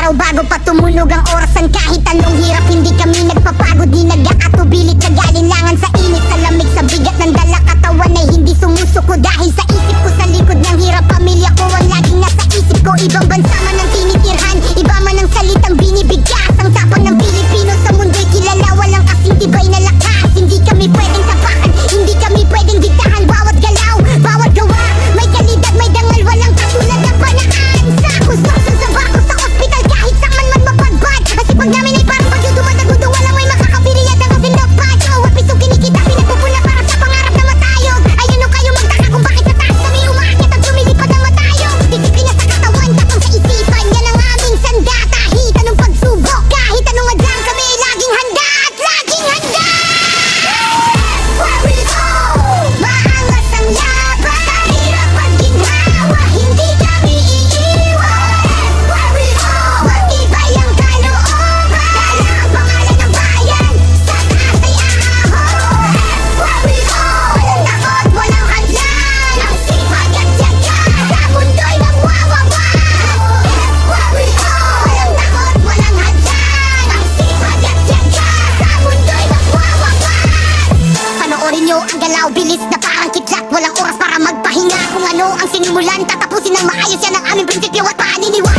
araw bago pa tumunog ang orasan. Kahit anong hirap hindi kami nagpapagod, di nag-aatubilit, nag-alinlangan sa init, sa lamig, sa bigat ng dala katawan ay hindi sumusuko. Dahil sa isip ko sa likod ng hirap, pamilya ko ang laging nasa isip ko. Ibang bansa man ang tinitirhan, iba man ang salitang binibigkas. Ang tapang ng Pilipino sa mundo'y kilala, walang kasing tibay na lakas. Hindi kami pwedeng tapakan, hindi kami pwedeng diktahan. Bawat galaw, bawat gawa, may kalidad, may dangal, walang katulad ng panaan. Sa kuskusan, sa bako, sa ospital, kahit saan man mapadbad. Ang sipag namin ay parang bagyo dumadagundong, walang may makakapiriyad ang kasindapat. Bawat pisong kinikita, pinagpupula para sa pangarap na matayog. Ayun o kayo magtaka kung bakit sa taas kami umaakit at lumilipad ang matayog. Disiplina sa katawan, tapang sa isipan, yan ang aming sanda. Kahit anong pagsubok, kahit anong adlang, kami ay laging handa at laging handa. Where we go, maangas ang laban, sa hirap at ginhawa, hindi kami iiwan. Where we go, matibay ang kalooban, dala ang pangalan ng bayan, sa taas ay ahon. Where we go, walang takot, walang hadlang, ang sipag at tiyaga, sa mundo'y magwawawan. Where we go, walang takot, walang hadlang, ang sipag at tiyaga, sa mundo'y magwawawan. Panoorin nyo ang galaw, bilis na parang kitlat, walang oras para magpahinga. Kung ano ang sinimulan, tatapusin ng maayos, yan ang aming prinsipyo at paniniwala.